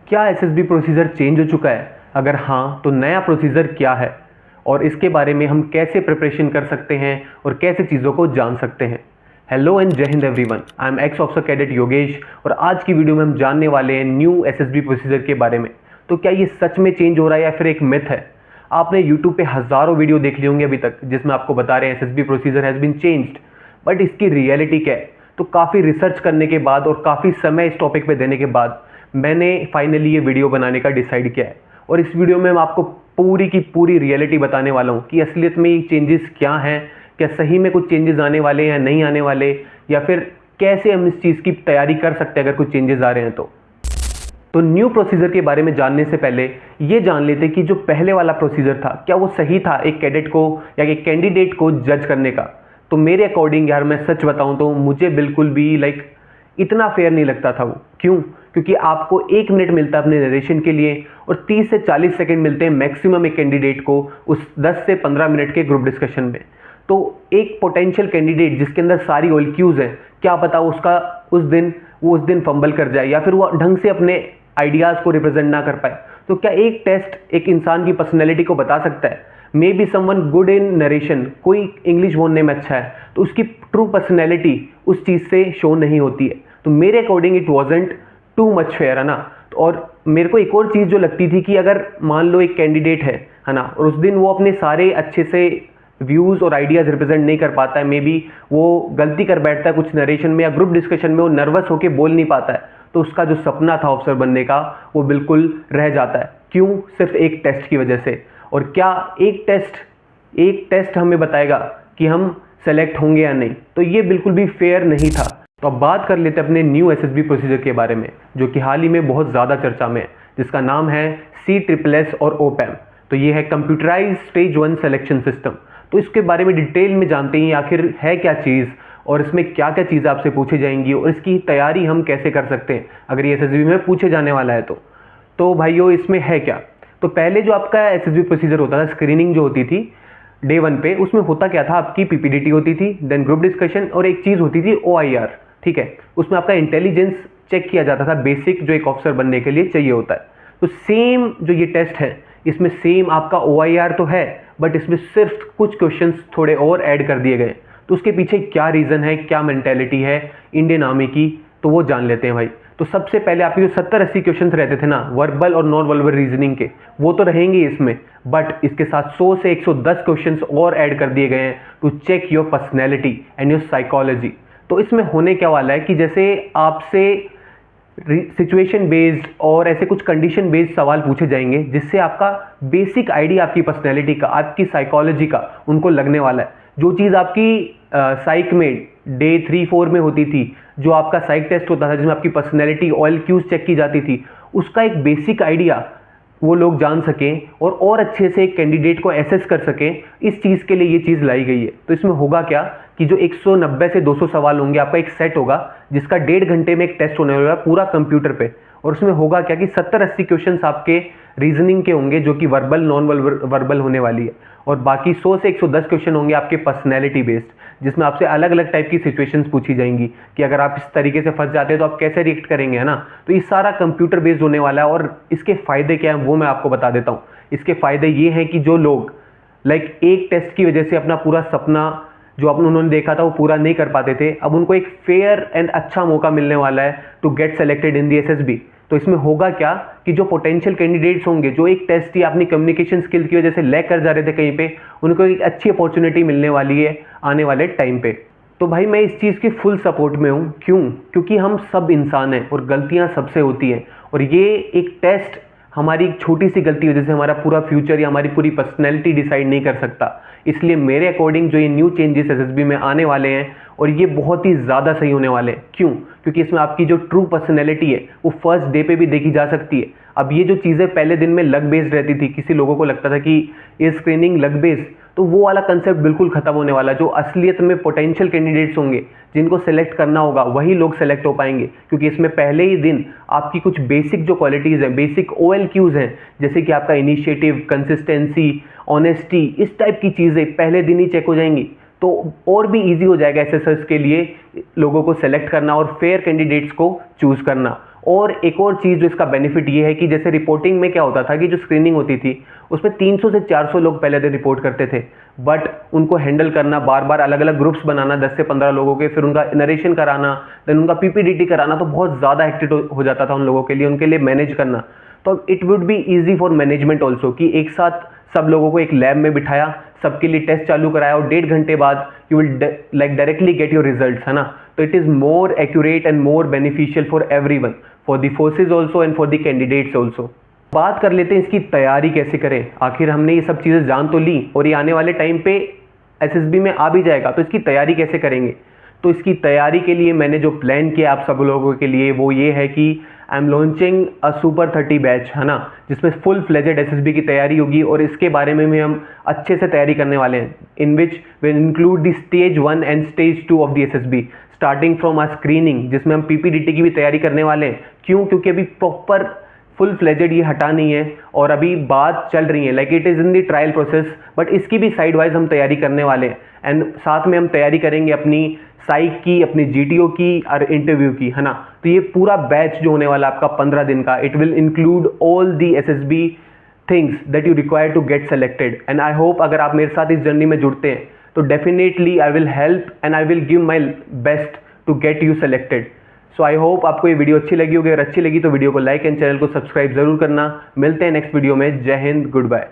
क्या SSB procedure change हो चुका है? अगर हाँ तो नया प्रोसीजर क्या है और इसके बारे में हम कैसे प्रिपरेशन कर सकते हैं और कैसे चीज़ों को जान सकते हैं। हेलो एंड जय Hind everyone, I am x officer cadet Yogesh और आज की वीडियो में हम जानने वाले हैं न्यू एसएसबी प्रोसीजर के बारे में। तो क्या ये सच में चेंज हो रहा है या फिर एक मिथ है? आपने यूट्यूब पे हज़ारों वीडियो देख लिए होंगे अभी तक जिसमें आपको बता रहे हैं SSB procedure has been changed, but इसकी रियलिटी क्या है? तो काफ़ी रिसर्च करने के बाद और काफ़ी समय इस टॉपिक पे देने के बाद मैंने फाइनली ये वीडियो बनाने का डिसाइड किया है और इस वीडियो में मैं आपको पूरी की पूरी रियलिटी बताने वाला हूँ कि असलियत में ये चेंजेस क्या हैं, क्या सही में कुछ चेंजेस आने वाले हैं या नहीं आने वाले, या फिर कैसे हम इस चीज़ की तैयारी कर सकते हैं अगर कुछ चेंजेस आ रहे हैं तो न्यू प्रोसीजर के बारे में जानने से पहले ये जान लेते कि जो पहले वाला प्रोसीजर था क्या वो सही था एक कैडेट को या एक कैंडिडेट को जज करने का। तो मेरे अकॉर्डिंग यार मैं सच बताऊं तो मुझे बिल्कुल भी इतना फेयर नहीं लगता था वो। क्यों? क्योंकि आपको 1 मिनट मिलता है अपने नरेशन के लिए और 30 से 40 सेकंड मिलते हैं मैक्सिमम एक कैंडिडेट को उस 10 से 15 मिनट के ग्रुप डिस्कशन में। तो एक पोटेंशियल कैंडिडेट जिसके अंदर सारी ओएलक्यूज हैं, क्या पता उसका उस दिन फंबल कर जाए या फिर वो ढंग से अपने आइडियाज़ को रिप्रेजेंट ना कर पाए। तो क्या एक टेस्ट एक इंसान की पर्सनैलिटी को बता सकता है? May be someone good in narration, कोई इंग्लिश बोलने में अच्छा है तो उसकी ट्रू पर्सनैलिटी उस चीज़ से शो नहीं होती है। तो मेरे according it wasn't too much fair, है ना। और मेरे को एक और चीज़ जो लगती थी कि अगर मान लो एक कैंडिडेट है ना, और उस दिन वो अपने सारे अच्छे से व्यूज़ और आइडियाज़ रिप्रेजेंट नहीं कर पाता है, मे बी वो गलती कर बैठता है कुछ नरेशन में या ग्रुप डिस्कशन में वो नर्वस होकर बोल नहीं पाता है, तो उसका जो सपना था ऑफिसर बनने का वो बिल्कुल रह जाता है। क्यों? सिर्फ एक टेस्ट की वजह से। और क्या एक टेस्ट हमें बताएगा कि हम सेलेक्ट होंगे या नहीं? तो ये बिल्कुल भी फेयर नहीं था। तो अब बात कर लेते हैं अपने न्यू एसएसबी प्रोसीजर के बारे में जो कि हाल ही में बहुत ज़्यादा चर्चा में है, जिसका नाम है CSSS और OPAM। तो ये है कंप्यूटराइज स्टेज 1 सिलेक्शन सिस्टम। तो इसके बारे में डिटेल में जानते हैं आखिर है क्या चीज़ और इसमें क्या क्या चीज़ें आपसे पूछी जाएंगी और इसकी तैयारी हम कैसे कर सकते हैं अगर ये एसएसबी में पूछे जाने वाला है तो भाइयों इसमें है क्या? तो पहले जो आपका एसएसबी प्रोसीजर होता था, स्क्रीनिंग जो होती थी डे 1 पे, उसमें होता क्या था, आपकी PPDT होती थी, देन ग्रुप डिस्कशन और एक चीज़ होती थी OIR। ठीक है, उसमें आपका इंटेलिजेंस चेक किया जाता था, बेसिक जो एक ऑफिसर बनने के लिए चाहिए होता है। तो सेम जो ये टेस्ट है इसमें सेम आपका OIR तो है, बट इसमें सिर्फ कुछ क्वेश्चंस थोड़े और ऐड कर दिए गए। तो उसके पीछे क्या रीज़न है, क्या मेंटेलिटी है इंडियन आर्मी की, तो वो जान लेते हैं भाई। तो सबसे पहले आपके जो 70-80 क्वेश्चंस रहते थे ना वर्बल और नॉन वर्बल रीजनिंग के, वो तो रहेंगे इसमें, बट इसके साथ 100 से 110 क्वेश्चंस और ऐड कर दिए गए हैं to check your personality and your psychology. तो इसमें होने क्या वाला है कि जैसे आपसे सिचुएशन बेस्ड और ऐसे कुछ कंडीशन बेस्ड सवाल पूछे जाएंगे जिससे आपका बेसिक आइडिया आपकी पर्सनैलिटी का, आपकी साइकोलॉजी का उनको लगने वाला है। जो चीज़ आपकी साइक में डे 3-4 में होती थी, जो आपका साइक टेस्ट होता था जिसमें आपकी पर्सनैलिटी OLQs चेक की जाती थी, उसका एक बेसिक आइडिया वो लोग जान सकें और अच्छे से एक कैंडिडेट को एसेस कर सकें, इस चीज़ के लिए ये चीज़ लाई गई है। तो इसमें होगा क्या कि जो 190 से 200 सवाल होंगे, आपका एक सेट होगा जिसका 1.5 घंटे में एक टेस्ट होने वाला पूरा कंप्यूटर पे। और उसमें होगा क्या कि 70-80 क्वेश्चंस आपके रीजनिंग के होंगे जो कि वर्बल नॉन वर्बल होने वाली है, और बाकी 100 से 110 क्वेश्चन होंगे आपके पर्सनैलिटी बेस्ड जिसमें आपसे अलग अलग टाइप की सिचुएशंस पूछी जाएंगी कि अगर आप इस तरीके से फंस जाते हैं तो आप कैसे रिएक्ट करेंगे, है ना। तो ये सारा कंप्यूटर बेस्ड होने वाला है। और इसके फ़ायदे क्या हैं वो मैं आपको बता देता हूँ। इसके फ़ायदे ये हैं कि जो लोग एक टेस्ट की वजह से अपना पूरा सपना जो उन्होंने देखा था वो पूरा नहीं कर पाते थे, अब उनको एक फेयर एंड अच्छा मौका मिलने वाला है to get selected in the SSB. तो इसमें होगा क्या कि जो पोटेंशियल कैंडिडेट्स होंगे जो एक टेस्ट या अपनी कम्युनिकेशन स्किल की वजह से लैग कर जा रहे थे कहीं पे, उनको एक अच्छी अपॉर्चुनिटी मिलने वाली है आने वाले टाइम पे। तो भाई मैं इस चीज़ के फुल सपोर्ट में हूँ। क्यों? क्योंकि हम सब इंसान हैं और गलतियाँ सबसे होती हैं, और ये एक टेस्ट हमारी एक छोटी सी गलती वजह से हमारा पूरा फ्यूचर या हमारी पूरी पर्सनैलिटी डिसाइड नहीं कर सकता। इसलिए मेरे अकॉर्डिंग जो ये न्यू चेंजेस एसएसबी में आने वाले हैं और ये बहुत ही ज़्यादा सही होने वाले हैं। क्यों? क्योंकि इसमें आपकी जो ट्रू पर्सनैलिटी है वो फर्स्ट डे पे भी देखी जा सकती है। अब ये जो चीज़ें पहले दिन में लक बेस्ड रहती थी, किसी लोगों को लगता था कि ये स्क्रीनिंग लक बेस्ड, तो वो वाला कंसेप्ट बिल्कुल खत्म होने वाला। जो असलियत में पोटेंशियल कैंडिडेट्स होंगे जिनको सेलेक्ट करना होगा वही लोग सेलेक्ट हो पाएंगे, क्योंकि इसमें पहले ही दिन आपकी कुछ बेसिक जो क्वालिटीज़ हैं, बेसिक OLQs हैं, जैसे कि आपका इनिशिएटिव, कंसिस्टेंसी, ऑनेस्टी, इस टाइप की चीज़ें पहले दिन ही चेक हो जाएंगी। तो और भी ईजी हो जाएगा एसएसएस के लिए लोगों को सेलेक्ट करना और फेयर कैंडिडेट्स को चूज़ करना। और एक और चीज़ जो इसका बेनिफिट ये है कि जैसे रिपोर्टिंग में क्या होता था कि जो स्क्रीनिंग होती थी उसमें 300 से 400 लोग पहले दिन रिपोर्ट करते थे, बट उनको हैंडल करना, बार बार अलग अलग ग्रुप्स बनाना 10 से 15 लोगों के, फिर उनका नरेशन कराना, देन उनका पीपीडीटी कराना, तो बहुत ज़्यादा हेक्टिक हो जाता था उन लोगों के लिए, उनके लिए मैनेज करना। तो it would be easy for management also कि एक साथ सब लोगों को एक लैब में बिठाया, सबके लिए टेस्ट चालू कराया और 1.5 घंटे बाद you will like directly get your results, है ना। तो it is more accurate and more beneficial for everyone, for the forces also and for the candidates also. बात कर लेते हैं इसकी तैयारी कैसे करें। आखिर हमने ये सब चीज़ें जान तो ली और ये आने वाले टाइम पे एसएसबी में आ भी जाएगा, तो इसकी तैयारी कैसे करेंगे। तो इसकी तैयारी के लिए मैंने जो प्लान किया आप सब लोगों के लिए वो ये है कि I am launching a super 30 batch, है ना, जिसमें फुल फ्लेजेड एसएसबी की तैयारी होगी और इसके बारे में भी हम अच्छे से तैयारी करने वाले हैं, in which will include the stage 1 and stage 2 of the SSB, starting from our screening, जिसमें हम पीपीडीटी की भी तैयारी करने वाले हैं। क्यों? क्योंकि अभी प्रॉपर फुल फ्लेजेड ये हटा नहीं है और अभी बात चल रही है, like it is in the trial process, but इसकी भी साइड वाइज हम तैयारी करने वाले हैं। एंड साथ में हम तैयारी करेंगे अपनी साइक की, अपनी जीटीओ की और इंटरव्यू की, है ना। तो ये पूरा बैच जो होने वाला आपका 15 दिन का, it will include all the SSB things that you require to get selected. And I hope अगर आप मेरे साथ इस जर्नी में जुड़ते हैं तो definitely I will help and I will give my best to get you selected. So I hope आपको ये वीडियो अच्छी लगी होगी। अगर अच्छी लगी तो वीडियो को लाइक एंड चैनल को सब्सक्राइब जरूर करना। मिलते हैं नेक्स्ट वीडियो में। जय हिंद, गुड बाय।